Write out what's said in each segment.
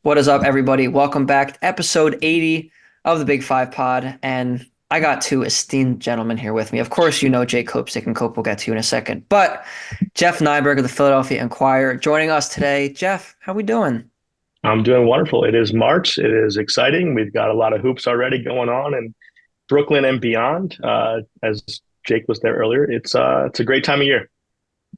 What is up, everybody? Welcome back to episode 80 of the Big Five Pod. And I got two esteemed gentlemen here with me. Of course, you know Jay Kopsick, and Cope will get to you in a second. But Jeff Neiburg of the Philadelphia Inquirer joining us today. Jeff, how we doing? I'm doing wonderful. It is March. It is exciting. We've got a lot of hoops already going on in Brooklyn and beyond. As Jake was there earlier, it's a great time of year.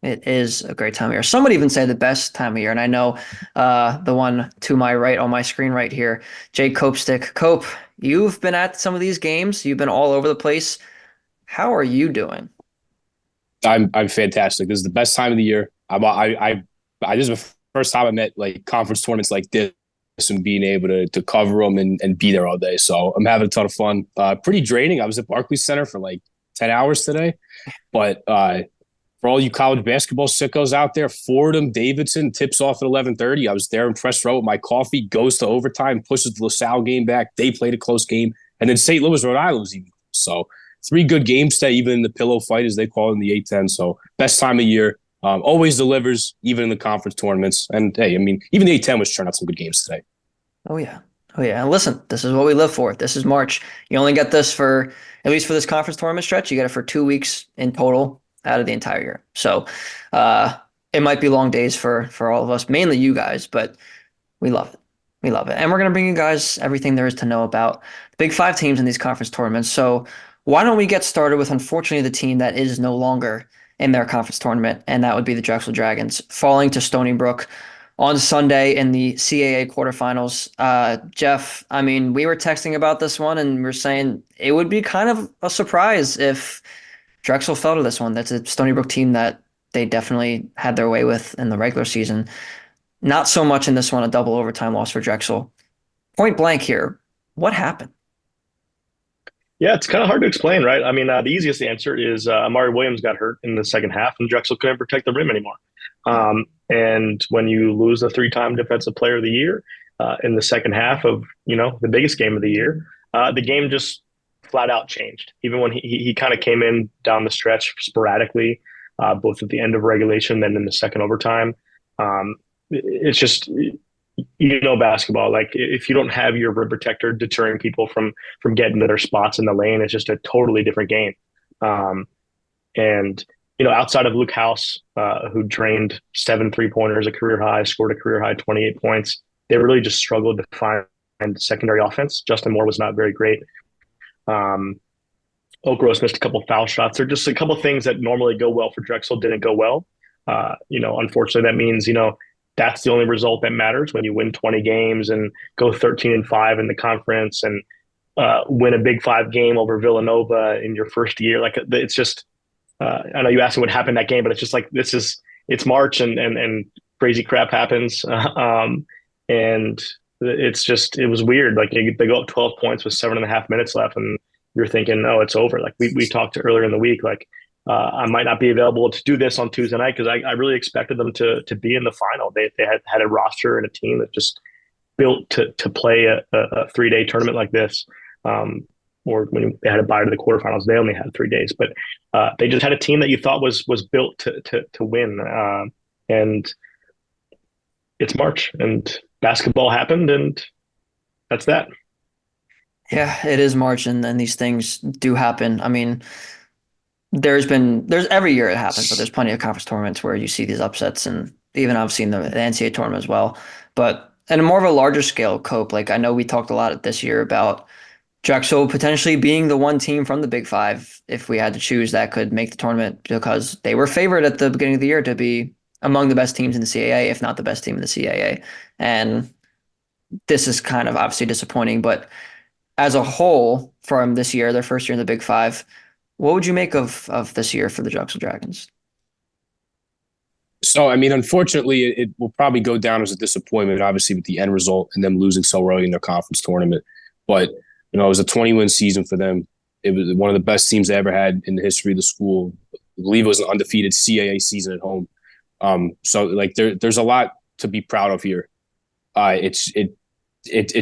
It is a great time of year. Some would even say the best time of year. And I know the one to my right on my screen right here, Jay Kopstick. Cope, you've been at some of these games. You've been all over the place. How are you doing? I'm fantastic. This is the best time of the year. This is the first time I met like conference tournaments like this and being able to cover them and be there all day. So I'm having a ton of fun. Pretty draining. I was at Barclays Center for like 10 hours today, but for all you college basketball sickos out there, Fordham Davidson tips off at 11:30. I was there in press row with my coffee, goes to overtime, pushes the LaSalle game back. They played a close game, and then St. Louis, Rhode Island was even so. Three good games today, even in the pillow fight, as they call it in the A10. So best time of year. Always delivers, even in the conference tournaments. And hey, I mean, even the A10 was churning out some good games today. Oh yeah. Oh yeah. And listen, this is what we live for. This is March. You only get this for at least for this conference tournament stretch. You get it for 2 weeks in total out of the entire year. So it might be long days for all of us, mainly you guys, but we love it. We love it. And we're gonna bring you guys everything there is to know about the big five teams in these conference tournaments. So why don't we get started with unfortunately the team that is no longer in their conference tournament, and that would be the Drexel Dragons, falling to Stony Brook on Sunday in the CAA quarterfinals. Jeff, I mean, we were texting about this one, and we are saying it would be kind of a surprise if Drexel fell to this one. That's a Stony Brook team that they definitely had their way with in the regular season. Not so much in this one, a double overtime loss for Drexel. Point blank here, what happened? Yeah, it's kind of hard to explain, right? I mean, the easiest answer is Amari Williams got hurt in the second half, and Drexel couldn't protect the rim anymore. And when you lose the three-time Defensive Player of the Year in the second half of the biggest game of the year, the game just flat out changed. Even when he kind of came in down the stretch sporadically, both at the end of regulation, then in the second overtime. It's just basketball. Like if you don't have your rim protector deterring people from getting to their spots in the lane, it's just a totally different game. And outside of Luke House, who drained 7 3-pointers, a career high, scored a career high 28 points, they really just struggled to find secondary offense. Justin Moore was not very great. Oak Rose missed a couple foul shots. They're just a couple things that normally go well for Drexel didn't go well. Unfortunately, that means that's the only result that matters when you win 20 games and go 13-5 in the conference and win a Big Five game over Villanova in your first year. Like it's just, I know you asked me what happened that game, but it's just like it's March and crazy crap happens, and it was weird. Like they go up 12 points with 7.5 minutes left, and you're thinking, oh, it's over. Like we talked earlier in the week, like. I might not be available to do this on Tuesday night because I really expected them to be in the final. They had a roster and a team that just built to play a 3-day tournament like this. Or when they had to bye to the quarterfinals, they only had 3 days. But they just had a team that you thought was built to win. And it's March, and basketball happened, and that's that. Yeah, it is March, and these things do happen. I mean, there's every year it happens, but there's plenty of conference tournaments where you see these upsets, and even I've seen the NCAA tournament as well. But at a more of a larger scale, Cope, like I know we talked a lot this year about Drexel potentially being the one team from the Big Five, if we had to choose, that could make the tournament because they were favored at the beginning of the year to be among the best teams in the CAA, if not the best team in the CAA. And this is kind of obviously disappointing, but as a whole, from this year, their first year in the Big Five, what would you make of this year for the Drexel Dragons? So, I mean, unfortunately, it will probably go down as a disappointment, obviously, with the end result and them losing so early in their conference tournament. But, it was a 20-win season for them. It was one of the best teams they ever had in the history of the school. I believe it was an undefeated CAA season at home. So, like, there's a lot to be proud of here. It's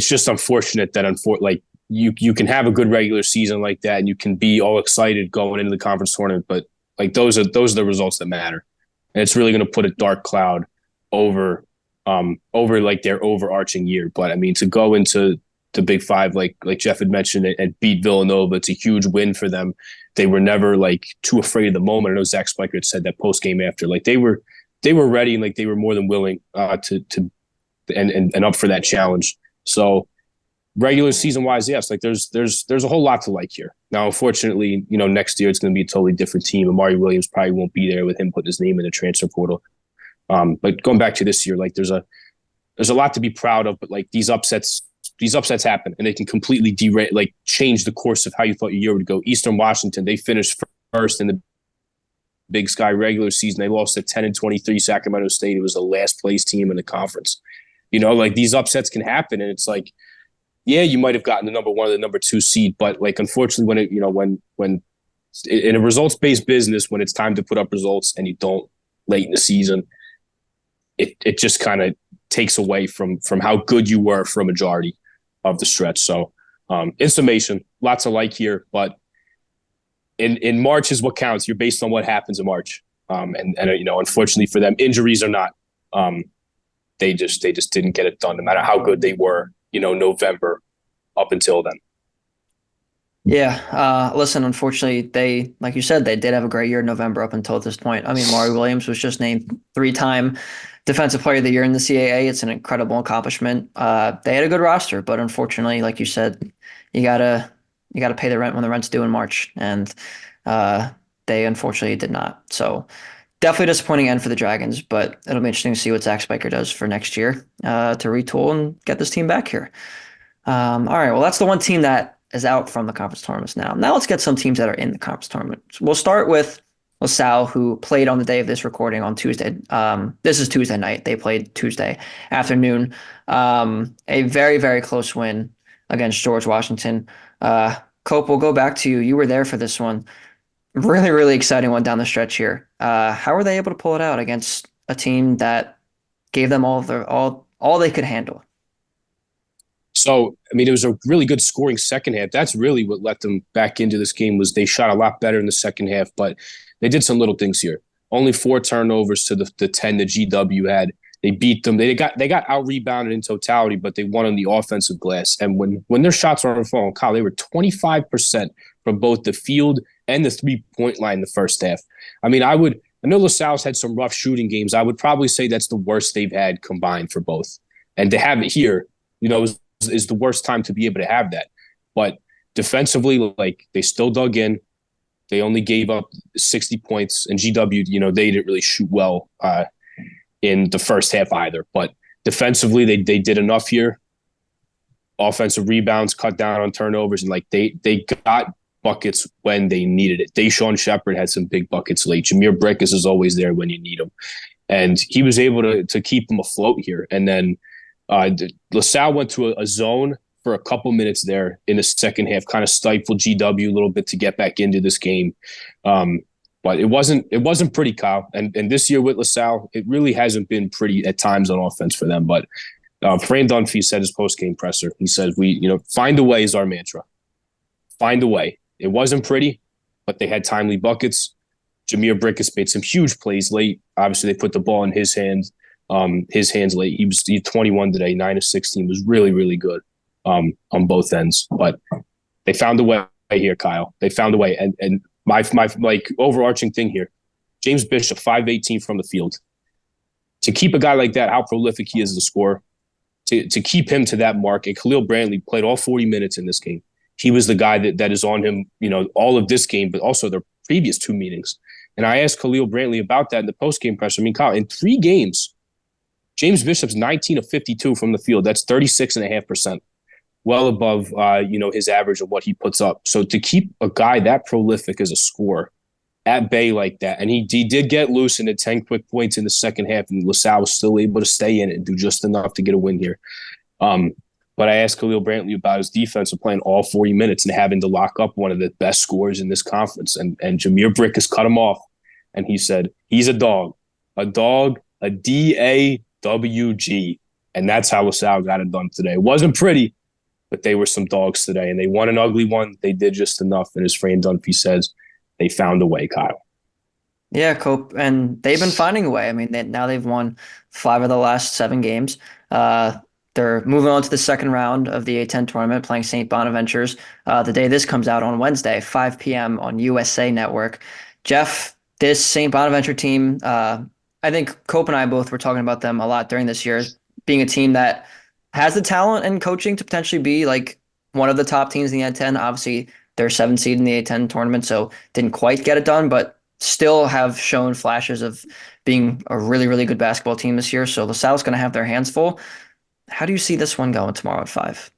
just unfortunate that, like, you can have a good regular season like that and you can be all excited going into the conference tournament, but like those are the results that matter. And it's really going to put a dark cloud over over like their overarching year. But I mean, to go into the Big Five, like Jeff had mentioned, and beat Villanova, it's a huge win for them. They were never like too afraid of the moment. I know Zach Spiker had said that post game after, like they were ready and like they were more than willing to and up for that challenge. So regular season wise, yes, like there's a whole lot to like here. Now, unfortunately, next year it's going to be a totally different team. Amari Williams probably won't be there with him putting his name in the transfer portal. But going back to this year, like there's a lot to be proud of. But like these upsets happen, and they can completely change the course of how you thought your year would go. Eastern Washington, they finished first in the Big Sky regular season. They lost at 10-23. Sacramento State, it was the last place team in the conference. Like these upsets can happen, and it's like, yeah, you might have gotten the number 1 or the number 2 seed, but like unfortunately, when in a results-based business, when it's time to put up results and you don't late in the season, it just kind of takes away from how good you were for a majority of the stretch. So in summation, lots of like here, but in March is what counts. You're based on what happens in March. And unfortunately for them, injuries or not, they just didn't get it done, no matter how good they were, November up until then. Yeah. Listen, unfortunately, like you said, they did have a great year in November up until this point. I mean, Maury Williams was just named 3-time Defensive Player of the Year in the CAA. It's an incredible accomplishment. They had a good roster, but unfortunately, like you said, you gotta pay the rent when the rent's due in March, and they unfortunately did not. So definitely disappointing end for the Dragons, but it'll be interesting to see what Zach Spiker does for next year to retool and get this team back here. All right, well, that's the one team that is out from the conference tournaments now. Now let's get some teams that are in the conference tournament. We'll start with LaSalle, who played on the day of this recording on Tuesday. This is Tuesday night. They played Tuesday afternoon. A very, very close win against George Washington. Cope, we'll go back to you. You were there for this one. Really, really exciting one down the stretch here. How were they able to pull it out against a team that gave them all they could handle? So, I mean, it was a really good scoring second half. That's really what let them back into this game, was they shot a lot better in the second half, but they did some little things here. Only 4 turnovers to the 10 that GW had. They beat them. They got out-rebounded in totality, but they won on the offensive glass. And when their shots were falling, Kyle, they were 25% from both the field and the three-point line in the first half. I mean, I know LaSalle's had some rough shooting games. I would probably say that's the worst they've had combined for both. And to have it here, is the worst time to be able to have that. But defensively, like, they still dug in. They only gave up 60 points, and GW, they didn't really shoot well in the first half either. But defensively, they did enough here. Offensive rebounds, cut down on turnovers, and like they got buckets when they needed it. Deshaun Shepard had some big buckets late. Jameer Brickus is always there when you need him, and he was able to keep them afloat here. And then LaSalle went to a zone for a couple minutes there in the second half, kind of stifled GW a little bit to get back into this game. But it wasn't pretty, Kyle. And this year with LaSalle, it really hasn't been pretty at times on offense for them. But Fran Dunphy said his post-game presser, he said, find a way is our mantra. Find a way. It wasn't pretty, but they had timely buckets. Jameer Brickus made some huge plays late. Obviously, they put the ball in his hands late. He 21 today, 9 of 16, was really, really good on both ends. But they found a way here, Kyle. They found a way. And my like overarching thing here, James Bishop, 5-18 from the field. To keep a guy like that, how prolific he is as a scorer, to keep him to that mark. And Khalil Brantley played all 40 minutes in this game. He was the guy that is on him, all of this game, but also their previous 2 meetings. And I asked Khalil Brantley about that in the post-game presser. I mean, Kyle, in 3 games, James Bishop's 19 of 52 from the field. That's 36.5%, well above his average of what he puts up. So to keep a guy that prolific as a scorer at bay like that, and he did get loose and had 10 quick points in the second half, and LaSalle was still able to stay in it and do just enough to get a win here. But I asked Khalil Brantley about his defense of playing all 40 minutes and having to lock up one of the best scorers in this conference. And Jameer Brickus cut him off, and he said, he's a dog, a DAWG. And that's how LaSalle got it done today. It wasn't pretty, but they were some dogs today, and they won an ugly one. They did just enough. And as Fran Dunphy says, they found a way, Kyle. Yeah, Cope, and they've been finding a way. I mean, now they've won 5 of the last 7 games. Uh, they're moving on to the second round of the A10 tournament, playing St. Bonaventures. The day this comes out on Wednesday, 5 p.m. on USA Network. Jeff, this St. Bonaventure team, I think Cope and I both were talking about them a lot during this year, being a team that has the talent and coaching to potentially be like one of the top teams in the A10. Obviously, they're 7 seed in the A10 tournament, so didn't quite get it done, but still have shown flashes of being a really, really good basketball team this year. So LaSalle's going to have their hands full. How do you see this one going tomorrow at 5?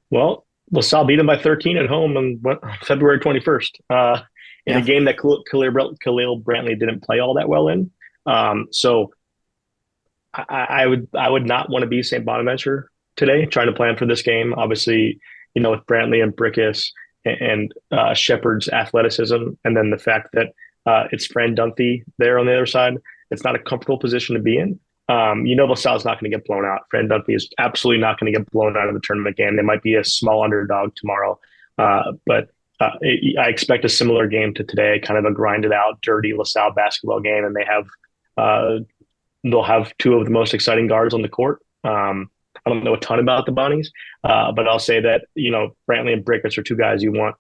Well, LaSalle beat them by 13 at home on February 21st in a Yeah. game that Khalil Brantley didn't play all that well in. So I would not want to be St. Bonaventure today, trying to plan for this game. Obviously, with Brantley and Brickus and Shepard's athleticism, and then the fact that it's Fran Dunphy there on the other side, it's not a comfortable position to be in. LaSalle's not going to get blown out. Fran Dunphy is absolutely not going to get blown out of the tournament game. They might be a small underdog tomorrow, but I expect a similar game to today, kind of a grinded out, dirty LaSalle basketball game, and uh, they'll have two of the most exciting guards on the court. I don't know a ton about the Bunnies, but I'll say that Brantley and Brickus are two guys you want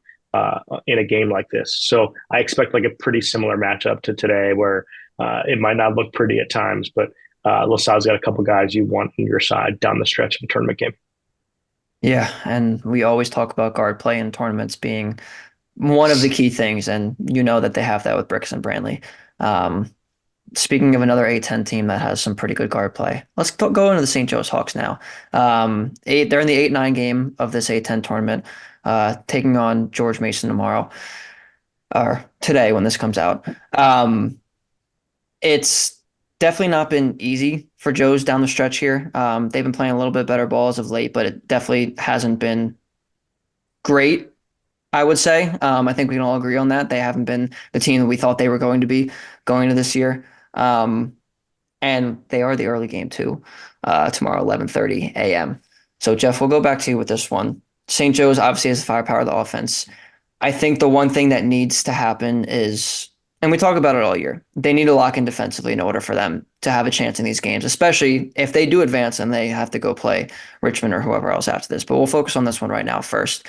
in a game like this. So I expect like a pretty similar matchup to today, where it might not look pretty at times, but LaSalle's got a couple guys you want on your side down the stretch of a tournament game. Yeah. And we always talk about guard play in tournaments being one of the key things. And you know that they have that with Bricks and Brantley. Um, Speaking of another A10 team that has some pretty good guard play, let's go into the St. Joe's Hawks now. They're in the 8-9 game of this A10 tournament, taking on George Mason tomorrow or today when this comes out. It's definitely not been easy for Joe's down the stretch here. They've been playing a little bit better ball as of late, but it definitely hasn't been great, I would say. I think we can all agree on that. They haven't been the team that we thought they were going to be going into this year. And they are the early game too, tomorrow, 11:30 a.m. So Jeff, we'll go back to you with this one. St. Joe's obviously has the firepower of the offense. I think the one thing that needs to happen is, and we talk about it all year, they need to lock in defensively in order for them to have a chance in these games, especially if they do advance and they have to go play Richmond or whoever else after this. But we'll focus on this one right now first.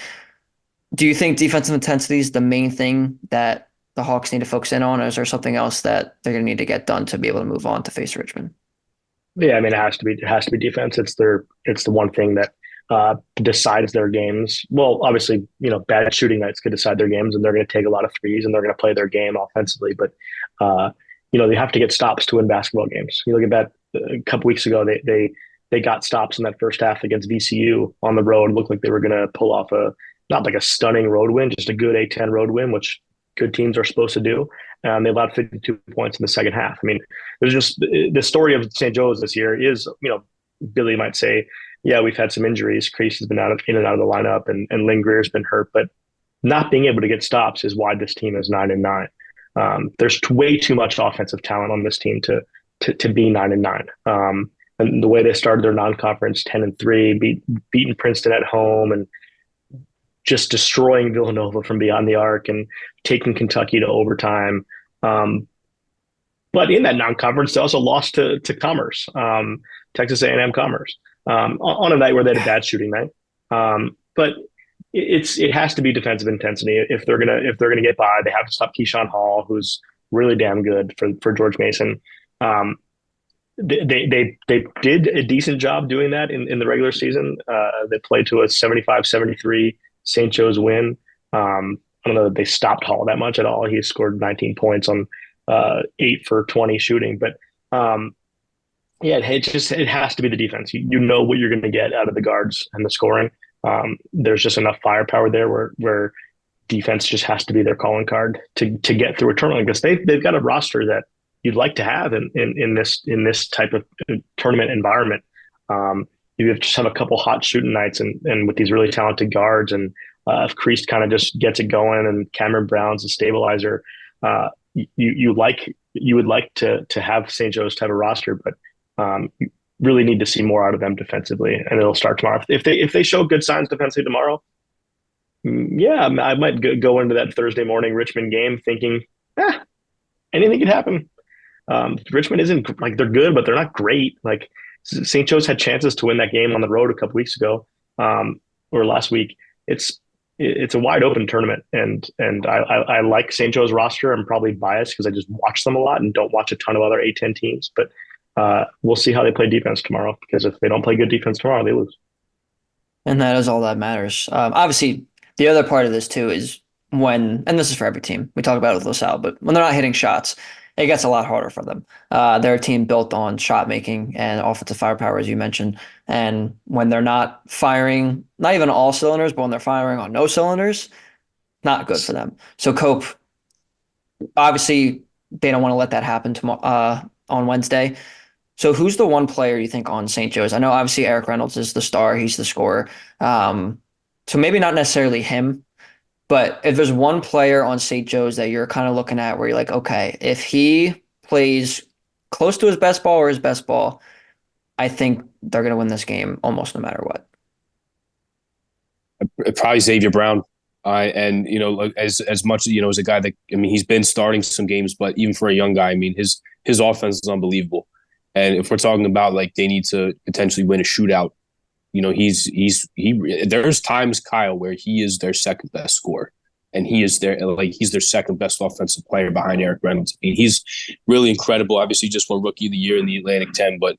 Do you think defensive intensity is the main thing that the Hawks need to focus in on, or is there something else that they're going to need to get done to be able to move on to face Richmond? Yeah, I mean it has to be defense. It's the one thing that decides their games. Well, obviously, bad shooting nights could decide their games, and they're going to take a lot of threes, and they're going to play their game offensively. But uh, they have to get stops to win basketball games. You look at that a couple weeks ago. They got stops in that first half against VCU on the road. It looked like they were going to pull off a not like a stunning road win, just a good A10 road win, which good teams are supposed to do. They allowed 52 points in the second half. I mean, there's just the story of St. Joe's this year is, Billy might say, yeah, we've had some injuries. Crease has been in and out of the lineup, and Lynn Greer's been hurt, but not being able to get stops is why this team is 9-9. There's way too much offensive talent on this team to be 9-9. And the way they started their non-conference 10-3, beating Princeton at home, and just destroying Villanova from beyond the arc and taking Kentucky to overtime. But in that non-conference, they also lost to Commerce, Texas A&M Commerce, on a night where they had a bad shooting night. But it has to be defensive intensity if they're gonna get by. They have to stop Keyshawn Hall, who's really damn good for George Mason. They did a decent job doing that in the regular season. They played to a 75-73 St. Joe's win. I don't know that they stopped Hall that much at all. He scored 19 points on 8 for 20 shooting, but yeah, it has to be the defense. You know what you're going to get out of the guards and the scoring. There's just enough firepower there where defense just has to be their calling card to get through a tournament, because they've got a roster that you'd like to have in this type of tournament environment. You just have a couple hot shooting nights, and with these really talented guards, and if Crease kind of just gets it going, and Cameron Brown's a stabilizer, you would like to have St. Joe's to have a roster, but you really need to see more out of them defensively, and it'll start tomorrow. If they show good signs defensively tomorrow, yeah, I might go into that Thursday morning Richmond game thinking, anything could happen. Richmond isn't like they're good, but they're not great. Like St. Joe's had chances to win that game on the road a couple weeks ago, or last week. It's it's a wide open tournament, and I like St. Joe's roster. I'm probably biased because I just watch them a lot and don't watch a ton of other A10 teams. But we'll see how they play defense tomorrow, because if they don't play good defense tomorrow, they lose. And that is all that matters. Obviously, the other part of this too is when, and this is for every team, we talk about it with LaSalle, but when they're not hitting shots, it gets a lot harder for them. They're a team built on shot making and offensive firepower, as you mentioned. And when they're not firing, not even all cylinders, but when they're firing on no cylinders, not good for them. So Cope, obviously, they don't want to let that happen tomorrow, on Wednesday. So who's the one player you think on St. Joe's? I know obviously Eric Reynolds is the star, he's the scorer. Um, so maybe not necessarily him, but if there's one player on St. Joe's that you're kind of looking at where you're like, okay, if he plays close to his best ball or his best ball, I think they're going to win this game almost no matter what. Probably Xavier Brown. And as much as a guy that, I mean, he's been starting some games, but even for a young guy, I mean, his offense is unbelievable. And if we're talking about like they need to potentially win a shootout, there's times, Kyle, where he is their second best scorer, and he's their second best offensive player behind Eric Reynolds. I mean, he's really incredible. Obviously, just won Rookie of the Year in the Atlantic 10, but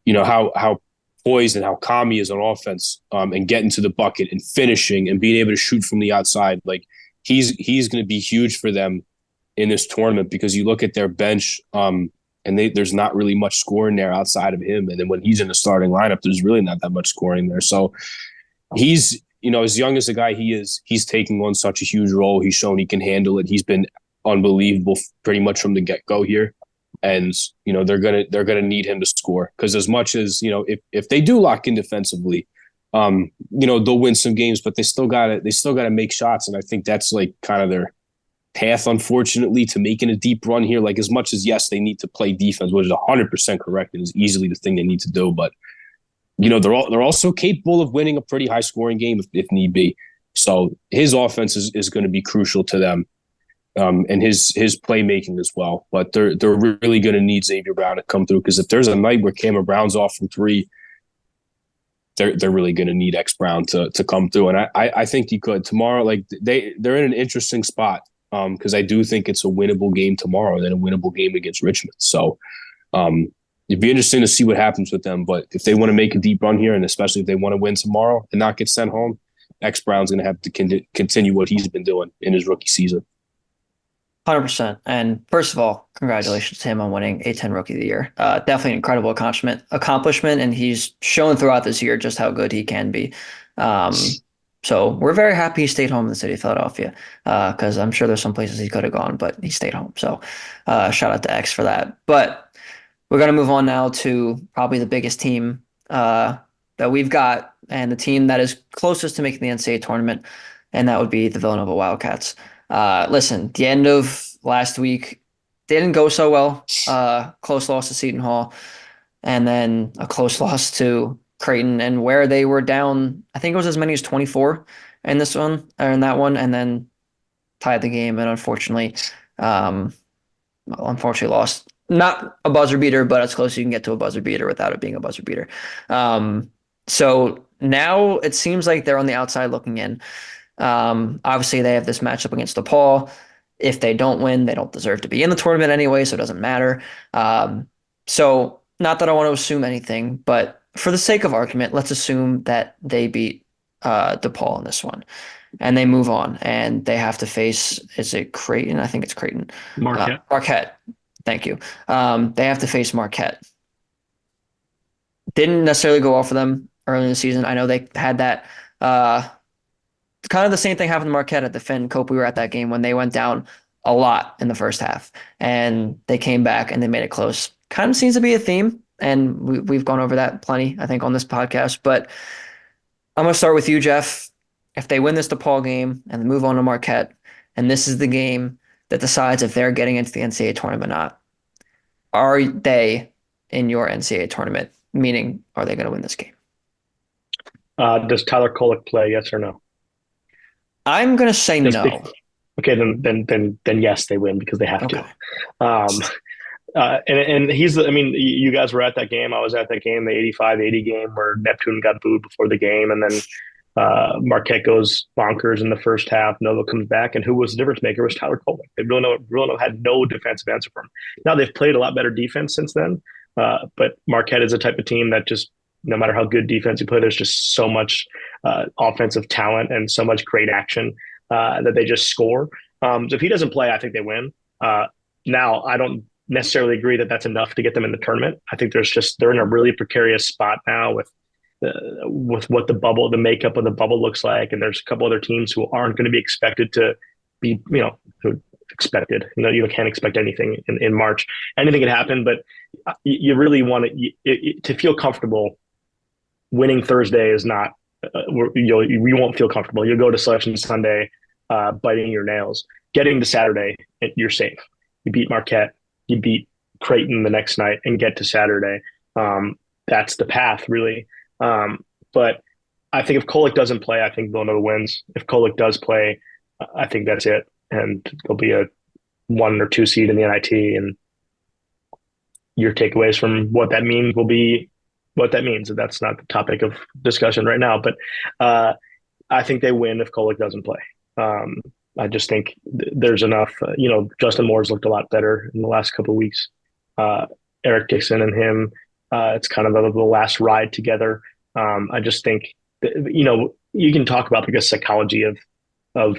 how poised and how calm he is on offense, and getting to the bucket and finishing and being able to shoot from the outside. Like he's going to be huge for them in this tournament, because you look at their bench, and there's not really much scoring there outside of him. And then when he's in the starting lineup, there's really not that much scoring there. So he's, as young as the guy he is, he's taking on such a huge role. He's shown he can handle it. He's been unbelievable pretty much from the get-go here. And they're gonna need him to score, because as much as if they do lock in defensively, they'll win some games, but they still gotta make shots, and I think that's like kind of their path, unfortunately, to making a deep run here. Like, as much as yes, they need to play defense, which is 100% correct, and is easily the thing they need to do, but they're also capable of winning a pretty high scoring game if need be. So his offense is going to be crucial to them. And his playmaking as well. But they're really going to need Xavier Brown to come through, because if there's a night where Cameron Brown's off from three, they're really going to need X Brown to come through. And I think he could tomorrow. Like they're in an interesting spot, because I do think it's a winnable game tomorrow, and then a winnable game against Richmond. So it'd be interesting to see what happens with them. But if they want to make a deep run here, and especially if they want to win tomorrow and not get sent home, X Brown's going to have to continue what he's been doing in his rookie season. 100%. And first of all, congratulations to him on winning A10 Rookie of the Year. Definitely an incredible accomplishment, and he's shown throughout this year just how good he can be. So we're very happy he stayed home in the city of Philadelphia, because I'm sure there's some places he could have gone, but he stayed home. So shout out to X for that. But we're going to move on now to probably the biggest team that we've got, and the team that is closest to making the NCAA tournament, and that would be the Villanova Wildcats. Listen, the end of last week didn't go so well. Close loss to Seton Hall, and then a close loss to Creighton, and where they were down, I think it was as many as 24 in this one, or in that one, and then tied the game, and unfortunately lost. Not a buzzer beater, but as close as you can get to a buzzer beater without it being a buzzer beater. So now it seems like they're on the outside looking in. Obviously, they have this matchup against DePaul. If they don't win, they don't deserve to be in the tournament anyway, so it doesn't matter. So not that I want to assume anything, but for the sake of argument, let's assume that they beat DePaul in this one, and they move on, and they have to face, is it Creighton? I think it's Creighton. Marquette. Marquette. Thank you. They have to face Marquette. Didn't necessarily go well for them early in the season. I know they had that kind of the same thing happened to Marquette at the Finn. Cope, we were at that game when they went down a lot in the first half, and they came back and they made it close. Kind of seems to be a theme, and we've gone over that plenty, I think, on this podcast. But I'm going to start with you, Jeff. If they win this DePaul game and they move on to Marquette, and this is the game that decides if they're getting into the NCAA tournament or not, are they in your NCAA tournament? Meaning, are they going to win this game? Does Tyler Kolek play? Yes or no? I'm going to say no. Okay, then yes, they win because they have to. Okay. Um, and I mean, you guys were at that game. I was at that game, the 85-80 game where Neptune got booed before the game. And then Marquette goes bonkers in the first half. Nova comes back. And who was the difference maker was Tyler Kolek. Villanova had no defensive answer for him. Now they've played a lot better defense since then. But Marquette is a type of team that just, no matter how good defense you play, there's just so much offensive talent and so much great action that they just score. So if he doesn't play, I think they win. Now, I don't necessarily agree that that's enough to get them in the tournament. I think they're in a really precarious spot now with what the makeup of the bubble looks like, and there's a couple other teams who aren't going to be expected to be, who expected. You can't expect anything in March. Anything can happen, but you really want to feel comfortable. Winning Thursday is not. You won't feel comfortable. You'll go to Selection Sunday, biting your nails. Getting to Saturday, you're safe. You beat Marquette, you beat Creighton the next night, and get to Saturday. That's the path, really. But I think if Kolek doesn't play, I think Villanova wins. If Kolek does play, I think that's it, and there'll be a 1 or 2 seed in the NIT, and your takeaways from what that means will be what that means. That's not the topic of discussion right now, but I think they win if Kolek doesn't play. I just think there's enough. Justin Moore's looked a lot better in the last couple of weeks. Eric Dixon and him, it's kind of the last ride together. I just think you can talk about the psychology of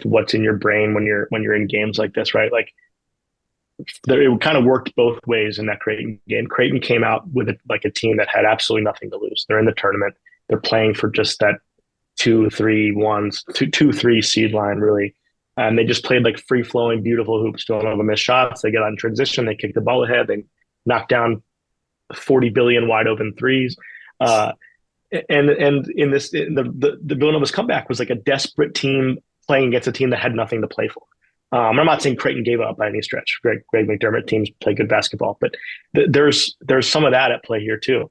what's in your brain when you're in games like this, right? Like it kind of worked both ways in that Creighton game. Creighton came out with a team that had absolutely nothing to lose. They're in the tournament. They're playing for just that 2-3 seed line, really. And they just played like free-flowing, beautiful hoops. Don't have miss shots. They get on transition. They kick the ball ahead. They knock down 40 billion wide open threes. And in this, the Villanova's comeback was like a desperate team playing against a team that had nothing to play for. I'm not saying Creighton gave up by any stretch. Greg McDermott teams play good basketball, but there's some of that at play here too.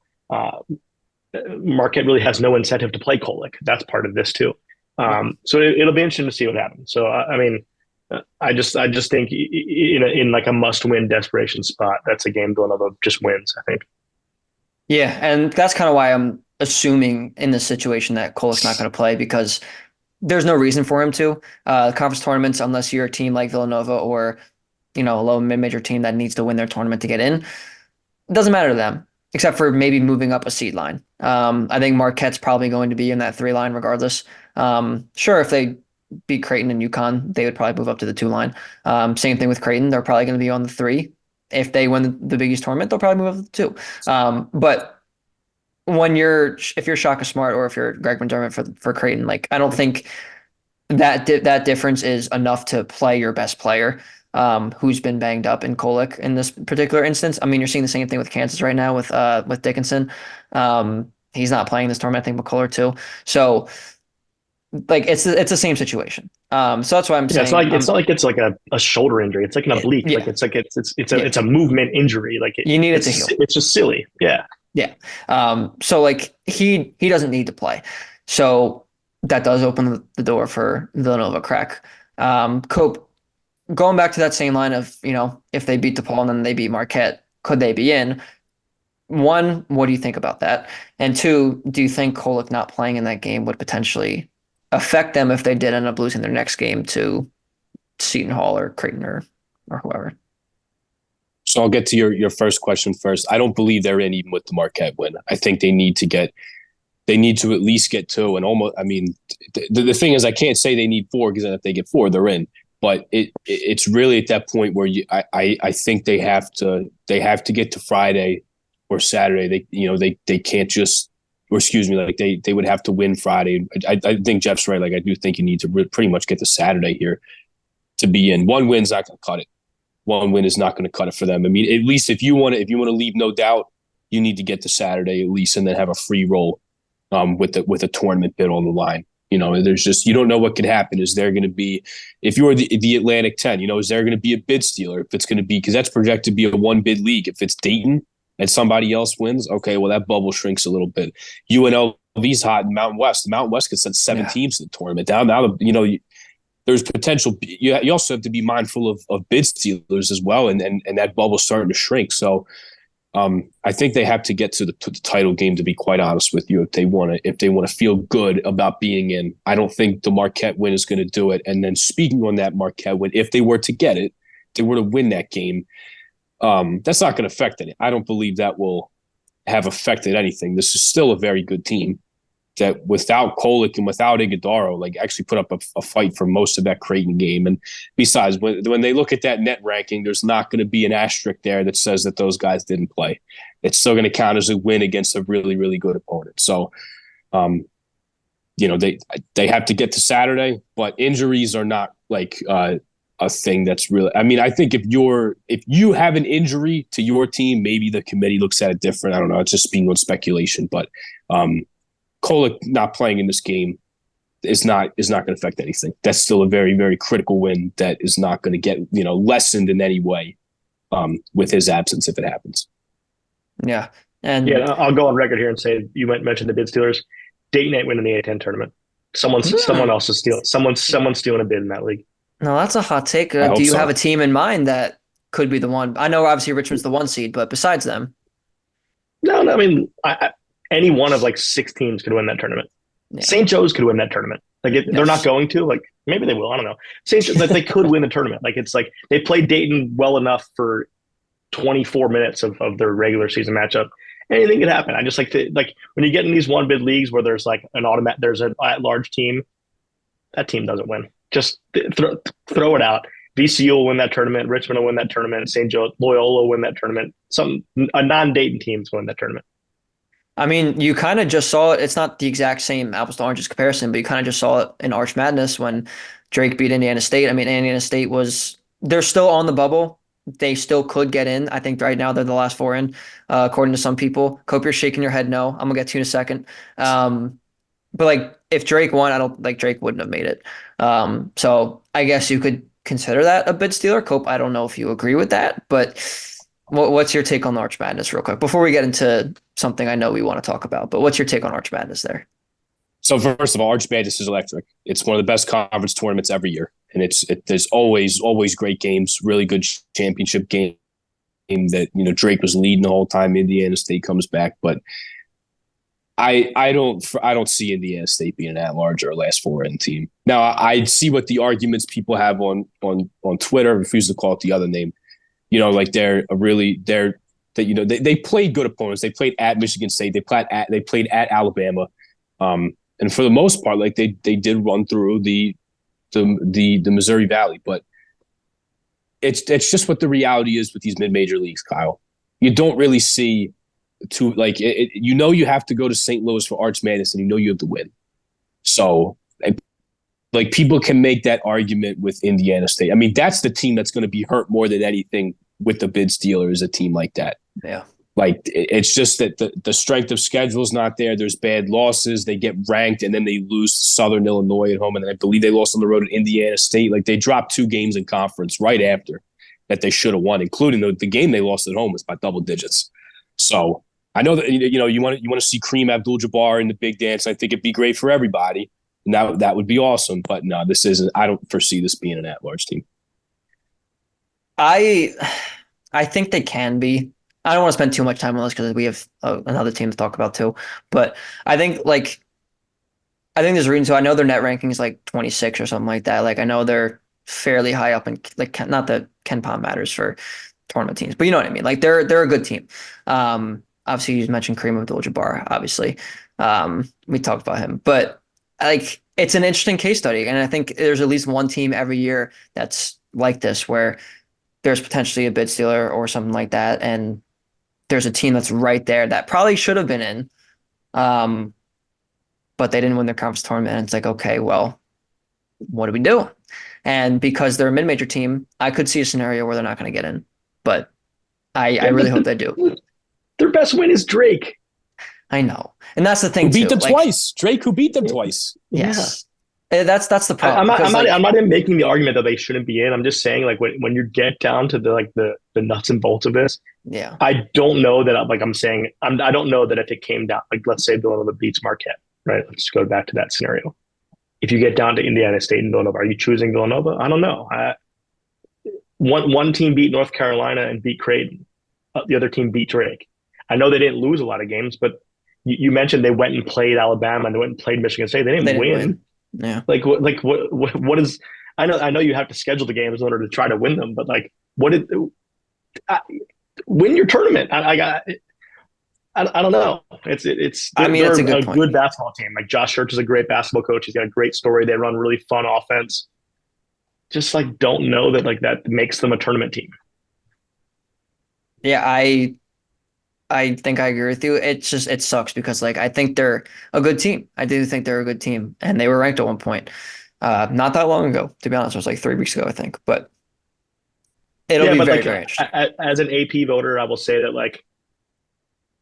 Marquette really has no incentive to play Kolek. That's part of this too. So it'll be interesting to see what happens. So I mean, I just think in like a must-win desperation spot, that's a game Villanova just wins, I think. Yeah, and that's kind of why I'm assuming in this situation that Kolek's not going to play, because there's no reason for him to. Conference tournaments, unless you're a team like Villanova or a low mid-major team that needs to win their tournament to get in, it doesn't matter to them, except for maybe moving up a seed line. I think Marquette's probably going to be in that 3 line regardless. Sure, if they beat Creighton and UConn, they would probably move up to the 2 line. Same thing with Creighton. They're probably going to be on the 3. If they win the Big East tournament, they'll probably move up to the 2. But if you're Shaka Smart or if you're Greg McDermott for Creighton, like I don't think that difference is enough to play your best player, who's been banged up in Kolek in this particular instance. I mean, you're seeing the same thing with Kansas right now with Dickinson. He's not playing this tournament. I think McCullough too. So like it's the same situation. So that's why I'm saying it's not like it's like a shoulder injury. It's like an oblique. Yeah. Like it's a movement injury. Like you need it to heal. It's just silly. Yeah. Yeah. So like he doesn't need to play. So that does open the door for Villanova crack. Cope, going back to that same line of, if they beat DePaul and then they beat Marquette, could they be in? 1, what do you think about that? And 2, do you think Kolek not playing in that game would potentially affect them if they did end up losing their next game to Seton Hall or Creighton or whoever? So I'll get to your first question first. I don't believe they're in even with the Marquette win. I think they need to at least get 2, and almost. I mean, the thing is, I can't say they need 4 because if they get 4, they're in. But it's really at that point where I think they have to get to Friday or Saturday. They can't just, or excuse me, like they would have to win Friday. I think Jeff's right. Like I do think you need to pretty much get to Saturday here to be in. 1 win's not going to cut it. 1 win is not going to cut it for them. I mean, at least if you want to leave no doubt, you need to get to Saturday at least, and then have a free roll with a tournament bid on the line. There's just, you don't know what could happen. Is there going to be, if you're the Atlantic 10, is there going to be a bid stealer? If it's going to be, because that's projected to be a 1 bid league. If it's Dayton and somebody else wins, okay, well that bubble shrinks a little bit. UNLV's hot in Mountain West. The Mountain West could send 7 teams to the tournament. Now there's potential. You also have to be mindful of bid stealers as well, and that bubble's starting to shrink. So I think they have to get to the title game, to be quite honest with you, if they want to feel good about being in. I don't think the Marquette win is going to do it. And then speaking on that Marquette win, if they were to get it, if they were to win that game, that's not going to affect it. I don't believe that will have affected anything. This is still a very good team that without Kolek and without Iguodaro, like actually put up a fight for most of that Creighton game. And besides, when they look at that net ranking, there's not going to be an asterisk there that says that those guys didn't play. It's still going to count as a win against a really, really good opponent. So, they have to get to Saturday, but injuries are not like a thing that's really. I mean, I think if you have an injury to your team, maybe the committee looks at it different. I don't know. It's just being on speculation, but Kolek not playing in this game is not going to affect anything. That's still a very, very critical win that is not going to get lessened in any way with his absence if it happens. Yeah, and I'll go on record here and say you might mention the bid stealers. Dayton ain't winning the A10 tournament. Someone else is stealing. Someone's stealing a bid in that league. No, that's a hot take. Do you have a team in mind that could be the one? I know obviously Richmond's the 1 seed, but besides them, no. I mean, any one of like 6 teams could win that tournament. Yeah. St. Joe's could win that tournament. They're not going to. Like maybe they will. I don't know. St. Joe's, they could win the tournament. Like it's like they played Dayton well enough for 24 minutes of their regular season matchup. Anything could happen. I just like when you get in these 1 bid leagues where there's like there's an at-large team. That team doesn't win. Just throw it out. VCU will win that tournament. Richmond will win that tournament. St. Joe, Loyola will win that tournament. A non-Dayton team's win that tournament. I mean, you kind of just saw it. It's not the exact same apples to oranges comparison, but you kind of just saw it in Arch Madness when Drake beat Indiana State. I mean, Indiana State they're still on the bubble. They still could get in. I think right now they're the last 4 in, according to some people. Cope, you're shaking your head no. I'm going to get to you in a second. But like if Drake won, I don't like Drake wouldn't have made it. So I guess you could consider that a bid stealer. Cope, I don't know if you agree with that, but what's your take on Arch Madness real quick before we get into something I know we want to talk about, but what's your take on Arch Madness there? So first of all, Arch Madness is electric. It's one of the best conference tournaments every year. And there's always great games, really good championship game that, Drake was leading the whole time. Indiana State comes back, but I don't see Indiana State being an at-large or a last 4 in team. Now I see what the arguments people have on Twitter. I refuse to call it the other name. Like they played good opponents. They played at Michigan State. They played at Alabama, and for the most part, like they did run through the Missouri Valley. But it's just what the reality is with these mid-major leagues, Kyle. You don't really see you have to go to St. Louis for Arch Madness, and you have to win. So. Like people can make that argument with Indiana State. I mean, that's the team that's going to be hurt more than anything with the bid stealer is a team like that. Yeah. Like it's just that the strength of schedule is not there. There's bad losses. They get ranked and then they lose to Southern Illinois at home. And then I believe they lost on the road at Indiana State. Like they dropped 2 games in conference right after that they should have won, including the game they lost at home was by double digits. So I know that, you want to see Kareem Abdul-Jabbar in the big dance. I think it'd be great for everybody. And that would be awesome. But no, this isn't. I don't foresee this being an at-large team. I think they can be. I don't want to spend too much time on this because we have another team to talk about too. But I think there's a reason. So I know their net ranking is like 26 or something like that. Like I know they're fairly high up in like not that Ken Pom matters for tournament teams, but you know what I mean. Like they're a good team. Obviously you mentioned Kareem Abdul-Jabbar. Obviously, we talked about him, but. Like it's an interesting case study, and I think there's at least one team every year that's like this, where there's potentially a bid stealer or something like that, and there's a team that's right there that probably should have been in, but they didn't win their conference tournament. And it's like, okay, well, what do we do? And because they're a mid-major team, I could see a scenario where they're not going to get in, but I really hope they do. Their best win is Drake. I know. And that's the thing, who beat them twice. Drake, who beat them twice. Yes. Yeah. That's the problem. I'm not even making the argument that they shouldn't be in. I'm just saying, like, when you get down to the nuts and bolts of this, yeah, I don't know that, I don't know that if it came down, like, let's say Villanova beats Marquette, right? Let's go back to that scenario. if you get down to Indiana State and Villanova, are you choosing Villanova? I don't know. One team beat North Carolina and beat Creighton. The other team beat Drake. I know they didn't lose a lot of games, but you mentioned they went and played Alabama and they went and played Michigan State. They They didn't didn't win. win. Yeah. What is? I know you have to schedule the games in order to try to win them, but like, what did I, win your tournament? I don't know. I mean, they're it's a good a point. good basketball team. Like Josh Church is a great basketball coach. He's got a great story. They run really fun offense. Just like don't know that like that makes them a tournament team. Yeah, I think I agree with you. It's just it sucks because like I think they're a good team. I do think they're a good team, and they were ranked at one point, not that long ago. To be honest, it was like 3 weeks ago, I think. But it'll Yeah, be but very like very interesting. as an AP voter, I will say that like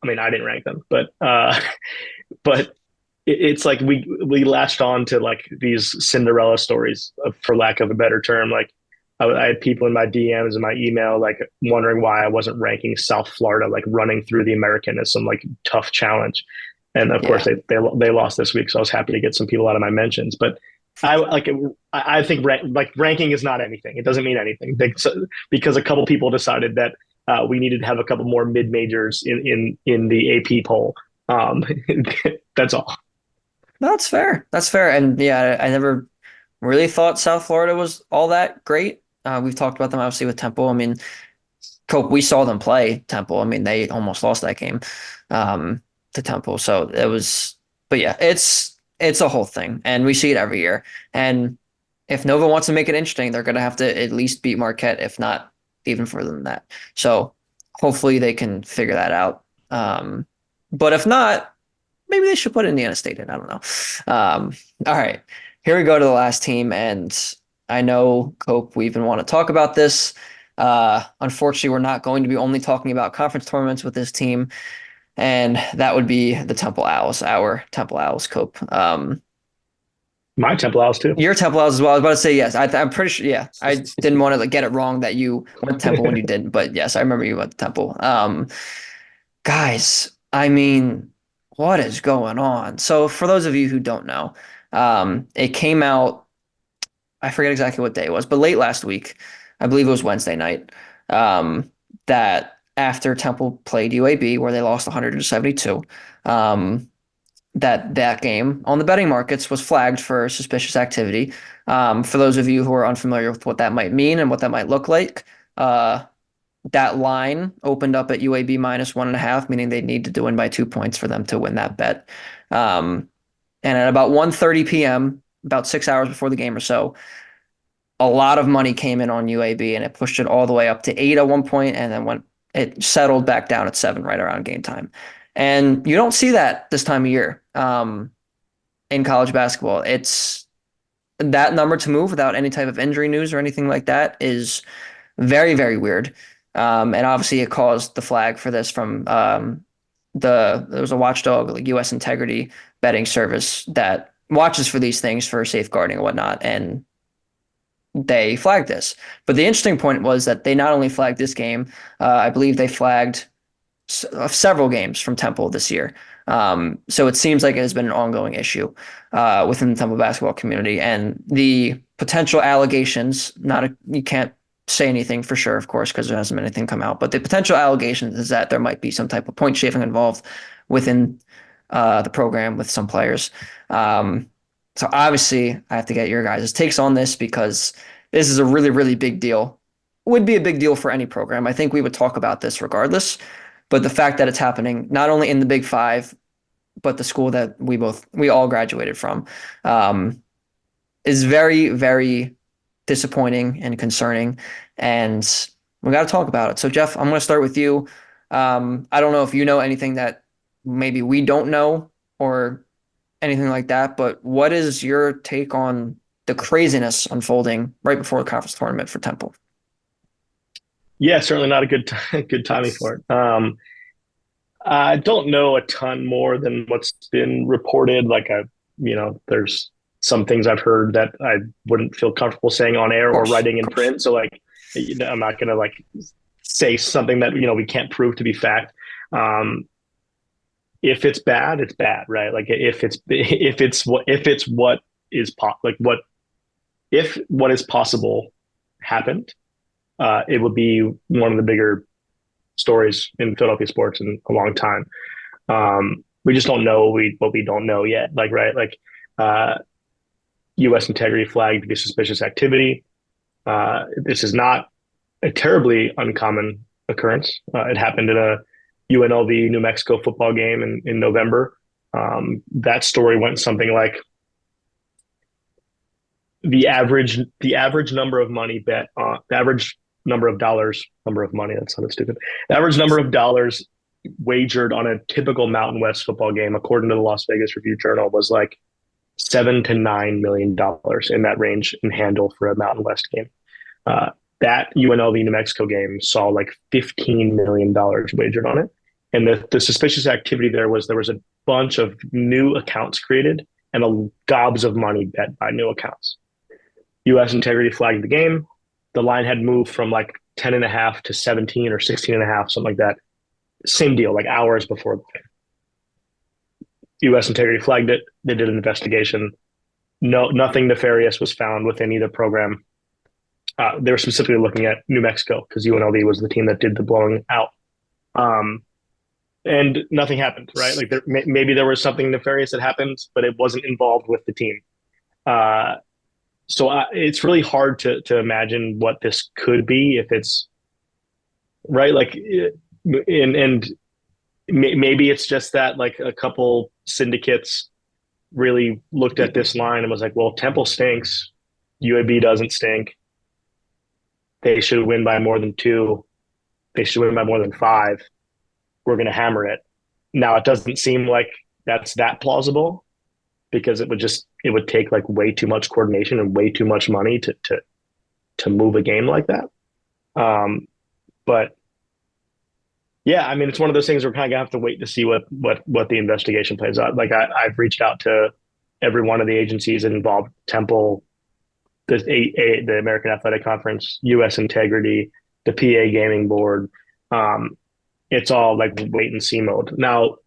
I mean I didn't rank them, but it's like we latched on to like these Cinderella stories, for lack of a better term. Like I had people in my DMs and my email like wondering why I wasn't ranking South Florida, like running through the American as some like tough challenge. And of course Yeah. they lost this week, so I was happy to get some people out of my mentions. But I think ranking is not anything. It doesn't mean anything because a couple people decided that we needed to have a couple more mid majors in the AP poll. That's all. No, that's fair. That's fair. And yeah, I never really thought South Florida was all that great. We've talked about them obviously with Temple. I mean, Cope, we saw them play Temple. I mean, they almost lost that game to Temple. So it was, but yeah, it's a whole thing, and we see it every year. And if Nova wants to make it interesting, they're going to have to at least beat Marquette, if not even further than that. So hopefully they can figure that out. But if not, maybe they should put Indiana State in. I don't know. All right, here we go to the last team, and I know Cope, we even want to talk about this. Unfortunately, we're not going to be only talking about conference tournaments with this team, and that would be the Temple Owls, our Temple Owls, Cope. My Temple Owls too. Your Temple Owls as well. I was about to say yes. I'm pretty sure. Yeah, I didn't want to like, get it wrong that you went to Temple when you didn't, but yes, I remember you went to Temple. Guys, I mean, what is going on? So for those of you who don't know, it came out. I forget exactly what day it was, but late last week, I believe it was Wednesday night, that after Temple played UAB, where they lost 172, that game on the betting markets was flagged for suspicious activity. For those of you who are unfamiliar with what that might mean and what that might look like, that line opened up at UAB minus 1.5, meaning they needed to win by 2 points for them to win that bet. And at about 1:30 p.m., about 6 hours before the game or so, a lot of money came in on UAB and it pushed it all the way up to 8 at one point, and then it settled back down at 7 right around game time. And you don't see that this time of year in college basketball. It's that number to move without any type of injury news or anything like that is very, very weird. And obviously it caused the flag for this from there was a watchdog, like U.S. Integrity betting service that watches for these things for safeguarding and whatnot. And they flagged this. But the interesting point was that they not only flagged this game, I believe they flagged several games from Temple this year. So it seems like it has been an ongoing issue within the Temple basketball community. And the potential allegations, you can't say anything for sure, of course, because there hasn't been anything come out. But the potential allegations is that there might be some type of point shaving involved within the program with some players. So obviously, I have to get your guys' takes on this because this is a really, really big deal. Would be a big deal for any program. I think we would talk about this regardless. But the fact that it's happening not only in the Big Five, but the school that we all graduated from, is very, very disappointing and concerning. And we got to talk about it. So Jeff, I'm going to start with you. I don't know if you know anything that maybe we don't know or anything like that, but what is your take on the craziness unfolding right before the conference tournament for Temple? Yeah, certainly not a good timing for it. I don't know a ton more than what's been reported. There's some things I've heard that I wouldn't feel comfortable saying on air or writing in Of course. print. So I'm not gonna say something that we can't prove to be fact. If it's bad, it's bad, right? Like if it's what what is possible happened, it would be one of the bigger stories in Philadelphia sports in a long time. We just don't know what we don't know yet. Like, right, like U.S. integrity flagged because suspicious activity. This is not a terribly uncommon occurrence. It happened in a UNLV New Mexico football game in November. That story went something like the average number of money bet, the average number of dollars, number of money. That sounded stupid. The average number of dollars wagered on a typical Mountain West football game, according to the Las Vegas Review Journal, was like $7 to $9 million in that range in handle for a Mountain West game. That UNLV New Mexico game saw like $15 million wagered on it. And the suspicious activity there was a bunch of new accounts created and gobs of money bet by new accounts. U.S. integrity flagged the game. The line had moved from like 10.5 to 17 or 16.5, something like that. Same deal, like hours before the game. U.S. integrity flagged it. They did an investigation. Nothing nefarious was found within either program. They were specifically looking at New Mexico because UNLV was the team that did the blowing out. And nothing happened, right? Like maybe there was something nefarious that happened, but it wasn't involved with the team. So it's really hard to imagine what this could be if it's right. Like, and maybe it's just that like a couple syndicates really looked at this line and was like, well, Temple stinks. UAB doesn't stink. They should win by more than 2. They should win by more than 5. We're going to hammer it. Now, it doesn't seem like that's that plausible because it would take like way too much coordination and way too much money to move a game like that. But yeah, I mean, it's one of those things we're kind of gonna have to wait to see what the investigation plays out. Like I've reached out to every one of the agencies involved: Temple, the American Athletic Conference, U.S. Integrity, the PA Gaming Board. It's all like wait and see mode. Now,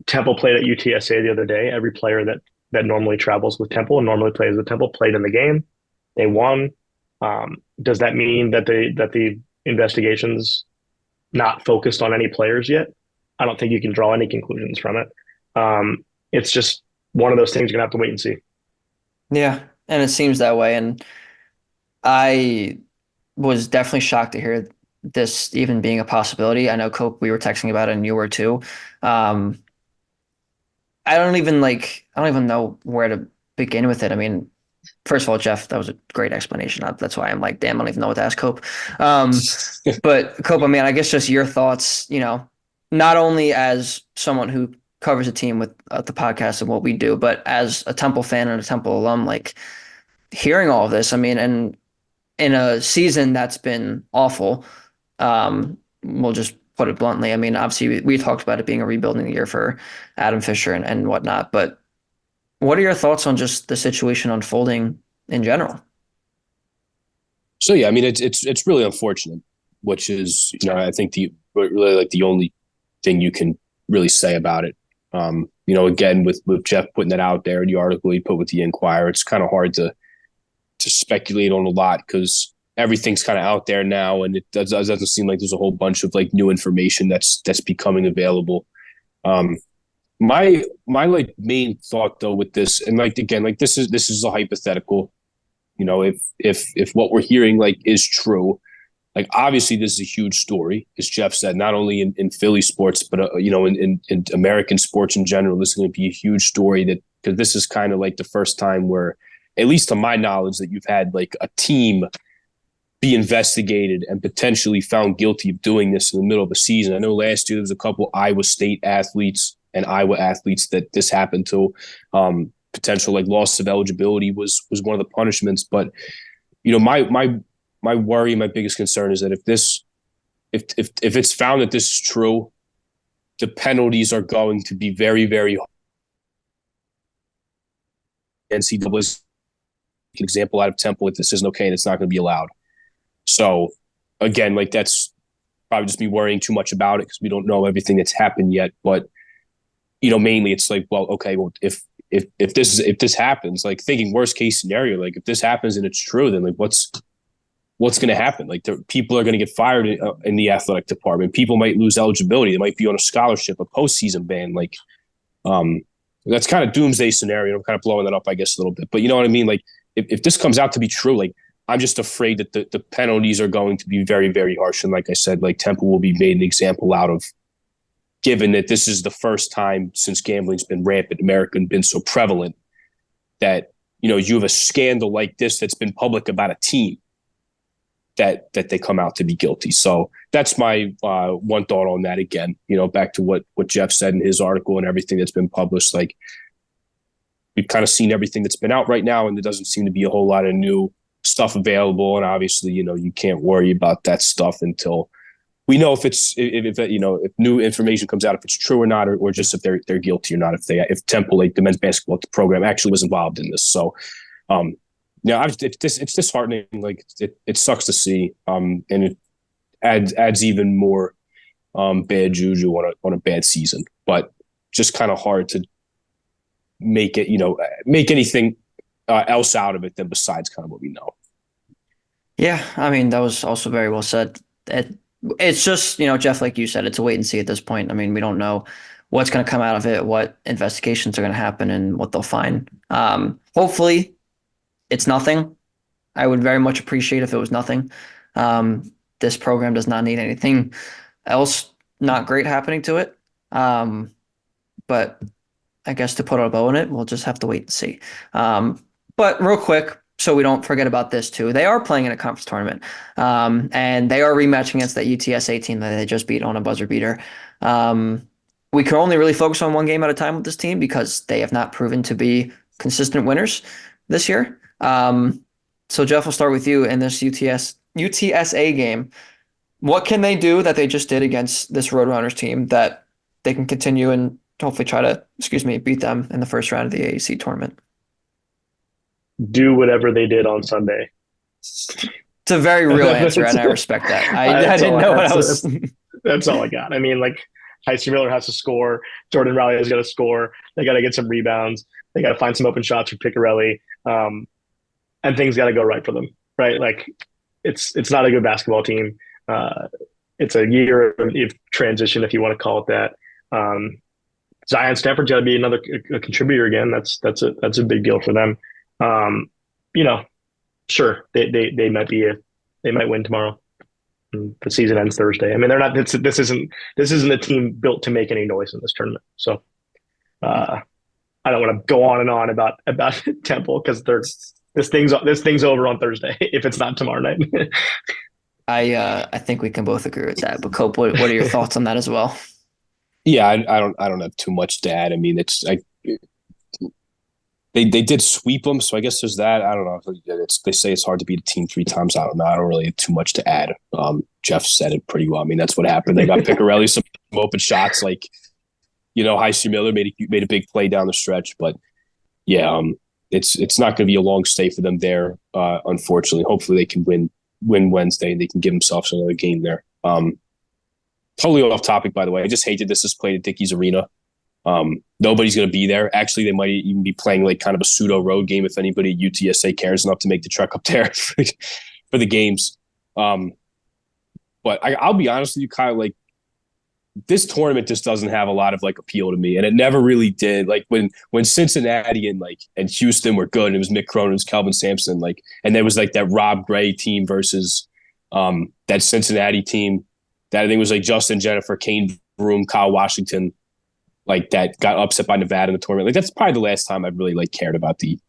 Temple played at UTSA the other day. Every player that normally travels with Temple and normally plays with Temple played in the game. They won. Does that mean that the investigation's not focused on any players yet? I don't think you can draw any conclusions from it. It's just one of those things you're gonna have to wait and see. Yeah, and it seems that way. And I was definitely shocked to hear this even being a possibility. I know, Cope, we were texting about it and you were too. I don't even know where to begin with it. I mean, first of all, Jeff, that was a great explanation. That's why I'm like, damn, I don't even know what to ask Cope. But Cope, I mean, I guess just your thoughts, not only as someone who covers a team with the podcast and what we do, but as a Temple fan and a Temple alum, like hearing all of this, I mean, and in a season that's been awful, we'll just put it bluntly. I mean, obviously we talked about it being a rebuilding year for Adam Fisher and whatnot, but what are your thoughts on just the situation unfolding in general? So yeah, I mean it's really unfortunate, which is I think really like the only thing you can really say about it. Again with Jeff putting that out there in the article he put with the Inquirer, it's kind of hard to speculate on a lot because everything's kind of out there now, and it doesn't seem like there's a whole bunch of like new information that's becoming available. My like main thought though with this, and like again, like this is a hypothetical. If what we're hearing like is true, like obviously this is a huge story, as Jeff said, not only in Philly sports, but in American sports in general. This is going to be a huge story because this is kind of like the first time where, at least to my knowledge, that you've had like a team be investigated and potentially found guilty of doing this in the middle of a season. I know last year there was a couple Iowa State athletes and Iowa athletes that this happened to. Potential like loss of eligibility was one of the punishments. But my worry, my biggest concern is that if it's found that this is true, the penalties are going to be very, very hard. NCAA is an example out of Temple. If this isn't okay, and it's not going to be allowed. So again, like that's probably just me worrying too much about it because we don't know everything that's happened yet. But mainly it's like, well, okay, well, if if this happens, like thinking worst case scenario, like if this happens and it's true, then like what's going to happen? Like people are going to get fired in the athletic department. People might lose eligibility. They might be on a scholarship, a postseason ban. Like, that's kind of doomsday scenario. I'm kind of blowing that up, I guess, a little bit. But you know what I mean? Like, if this comes out to be true, like, I'm just afraid that the penalties are going to be very, very harsh. And like I said, like Temple will be made an example out of, given that this is the first time since gambling's been rampant in America and been so prevalent that, you know, you have a scandal like this that's been public about a team that they come out to be guilty. So that's my one thought on that. Again, you know, back to what Jeff said in his article and everything that's been published. Like, we've kind of seen everything that's been out right now, and there doesn't seem to be a whole lot of new stuff available. And obviously, you know, you can't worry about that stuff until we know if new information comes out, if it's true or not, or just if they're guilty or not, if Temple, like the men's basketball program, actually was involved in this. So, yeah, it's disheartening. Like it sucks to see, and it adds even more bad juju on a bad season. But just kind of hard to make anything else out of it than besides kind of what we know. Yeah, I mean, that was also very well said. It's just, you know, Jeff, like you said, it's a wait and see at this point. I mean, we don't know what's going to come out of it, what investigations are going to happen, and what they'll find. Hopefully, it's nothing. I would very much appreciate if it was nothing. This program does not need anything else not great happening to it. But I guess to put a bow on it, we'll just have to wait and see. But real quick, so we don't forget about this too, they are playing in a conference tournament, and they are rematching against that UTSA team that they just beat on a buzzer beater. We can only really focus on one game at a time with this team because they have not proven to be consistent winners this year. So Jeff, we'll start with you in this UTSA game. What can they do that they just did against this Roadrunners team that they can continue and hopefully try to, beat them in the first round of the AAC tournament? Do whatever they did on Sunday. It's a very real answer, and I respect that. I didn't know what I was. That's all I got. I mean, like, Heisey Miller has to score. Jordan Riley has got to score. They got to get some rebounds. They got to find some open shots for Piccarelli. And things got to go right for them, right? Like, it's not a good basketball team. It's a year of transition, if you want to call it that. Zion Stanford's got to be another contributor again. That's a big deal for them. You know, sure, they might win tomorrow. The season ends Thursday. I mean, they're not. This isn't a team built to make any noise in this tournament. So, I don't want to go on and on about Temple because this thing's over on Thursday if it's not tomorrow night. I think we can both agree with that. But Cope, what are your thoughts on that as well? Yeah, I don't have too much to add. I mean, it's like they did sweep them, so I guess there's that. I don't know. They say it's hard to beat a team 3 times. I don't know. I don't really have too much to add. Jeff said it pretty well. I mean, that's what happened. They got Piccarelli some open shots, like, you know, Heisey Miller made a big play down the stretch, but yeah, it's not going to be a long stay for them there. Unfortunately, hopefully they can win Wednesday and they can give themselves another game there. Totally off topic, by the way. I just hate that this is played at Dickies Arena. Nobody's going to be there. Actually, they might even be playing like kind of a pseudo road game if anybody at UTSA cares enough to make the trek up there for the games. But I'll be honest with you, Kyle, like, this tournament just doesn't have a lot of like appeal to me, and it never really did. Like when Cincinnati and Houston were good, and it was Mick Cronin, it was Kelvin Sampson, like, and there was like that Rob Gray team versus that Cincinnati team that I think was like Justin Jennifer, Kane Broom, Kyle Washington, like, that got upset by Nevada in the tournament. Like, that's probably the last time I've really like cared about the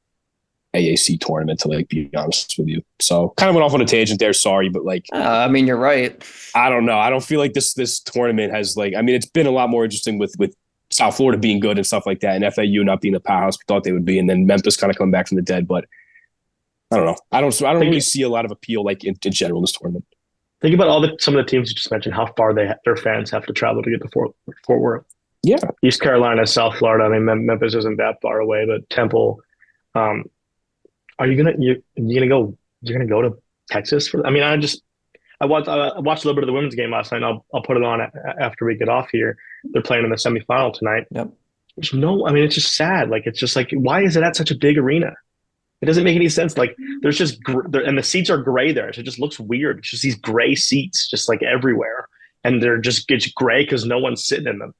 AAC tournament, to like be honest with you. So kind of went off on a tangent there. Sorry, but like, I mean, you're right. I don't know. I don't feel like this tournament has like. I mean, it's been a lot more interesting with South Florida being good and stuff like that, and FAU not being the powerhouse we thought they would be, and then Memphis kind of coming back from the dead. But I don't know. I don't really see a lot of appeal like in general in this tournament. Think about some of the teams you just mentioned. How far their fans have to travel to get to Fort Worth. Yeah, East Carolina, South Florida. I mean, Memphis isn't that far away, but Temple. Are you gonna go to Texas for? I mean, I watched a little bit of the women's game last night. I'll put it on after we get off here. They're playing in the semifinal tonight. Yep. there's no, I mean, it's just sad. Like, it's just like, why is it at such a big arena? It doesn't make any sense. Like, there's just, and the seats are gray there. So it just looks weird. It's just these gray seats just like everywhere. And they're just, it's gray because no one's sitting in them.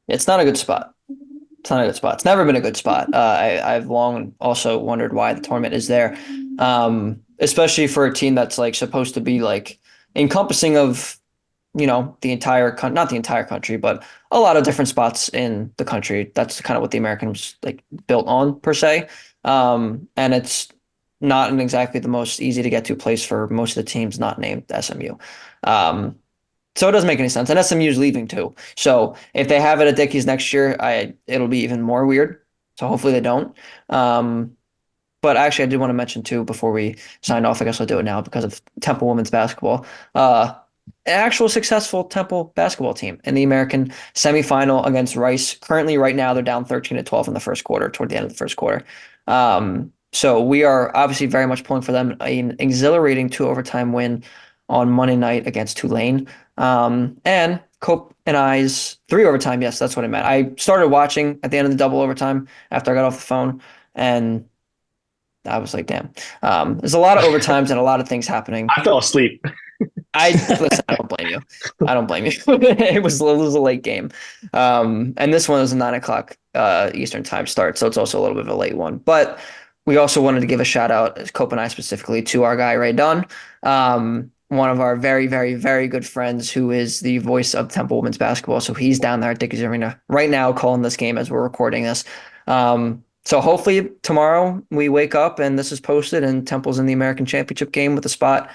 It's not a good spot. It's not a good spot. It's never been a good spot. I've long also wondered why the tournament is there, especially for a team that's like supposed to be like encompassing of, the entire not the entire country, but a lot of different spots in the country. That's kind of what the Americans like built on per se. And it's not an exactly the most easy to get to place for most of the teams not named SMU. Um, so it doesn't make any sense. And SMU's leaving too. So if they have it at Dickies next year, it'll be even more weird. So hopefully they don't. Um, but actually, I did want to mention too before we signed off. I guess I'll do it now because of Temple women's basketball. An actual successful Temple basketball team in the American semifinal against Rice. Currently, right now, they're down 13-12 in the first quarter, toward the end of the first quarter. So we are obviously very much pulling for them. An exhilarating two overtime win on Monday night against Tulane. And Cope and I's three overtime. Yes, that's what I meant. I started watching at the end of the double overtime after I got off the phone, and I was like, damn. There's a lot of overtimes and a lot of things happening. I fell asleep. Listen, I don't blame you. I don't blame you. It was a late game. And this one was a 9 o'clock Eastern time start, so it's also a little bit of a late one. But we also wanted to give a shout out, Cope and I specifically, to our guy Ray Dunn, one of our very, very, very good friends who is the voice of Temple women's basketball. So he's down there at Dickies Arena right now calling this game as we're recording this. So hopefully tomorrow we wake up and this is posted and Temple's in the American Championship game with a spot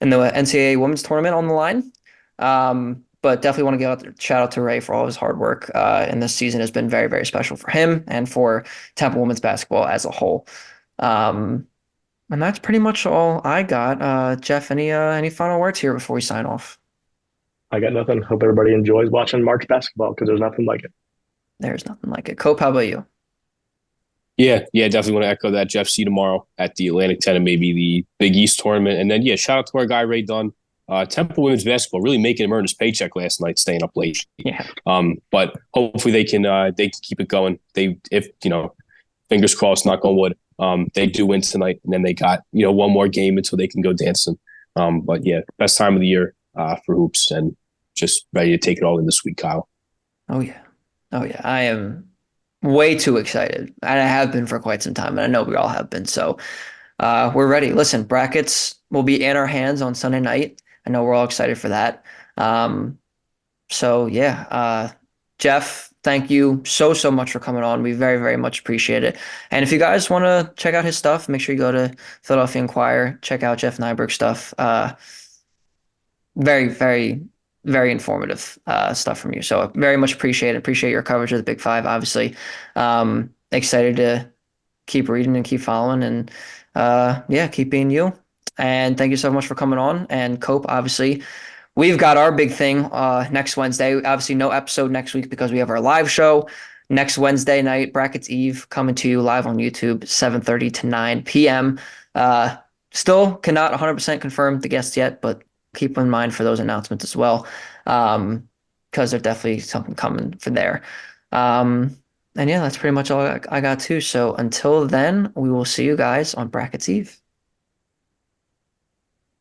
in the NCAA Women's Tournament on the line. But definitely want to give a shout out to Ray for all his hard work. And this season has been very, very special for him and for Temple women's basketball as a whole. And that's pretty much all I got. Jeff, any final words here before we sign off? I got nothing. Hope everybody enjoys watching March basketball because there's nothing like it. There's nothing like it. Cope, how about you? Yeah, definitely want to echo that. Jeff, see you tomorrow at the Atlantic 10 and maybe the Big East tournament. And then, shout out to our guy, Ray Dunn. Temple women's basketball really making him earn his paycheck last night, staying up late. Yeah. But hopefully they can keep it going. Fingers crossed, knock on wood. They do win tonight, and then they got one more game until they can go dancing. But yeah, best time of the year for hoops, and just ready to take it all in this week, Kyle. Oh yeah, I am way too excited, and I have been for quite some time, and I know we all have been. So we're ready. Listen, brackets will be in our hands on Sunday night. I know we're all excited for that. So yeah, Jeff, thank you so, so much for coming on. We very, very much appreciate it. And if you guys want to check out his stuff, make sure you go to Philadelphia Inquirer, check out Jeff Neiburg stuff. Very, very, very informative stuff from you. So very much appreciate it. Appreciate your coverage of the Big Five, obviously. Excited to keep reading and keep following and keep being you. And thank you so much for coming on. And Cope, obviously, we've got our big thing next Wednesday. Obviously, no episode next week because we have our live show next Wednesday night, Brackets Eve, coming to you live on YouTube, 7:30 to 9 p.m. Still cannot 100% confirm the guests yet, but keep in mind for those announcements as well, because there's definitely something coming for there. And yeah, that's pretty much all I got too. So until then, we will see you guys on Brackets Eve.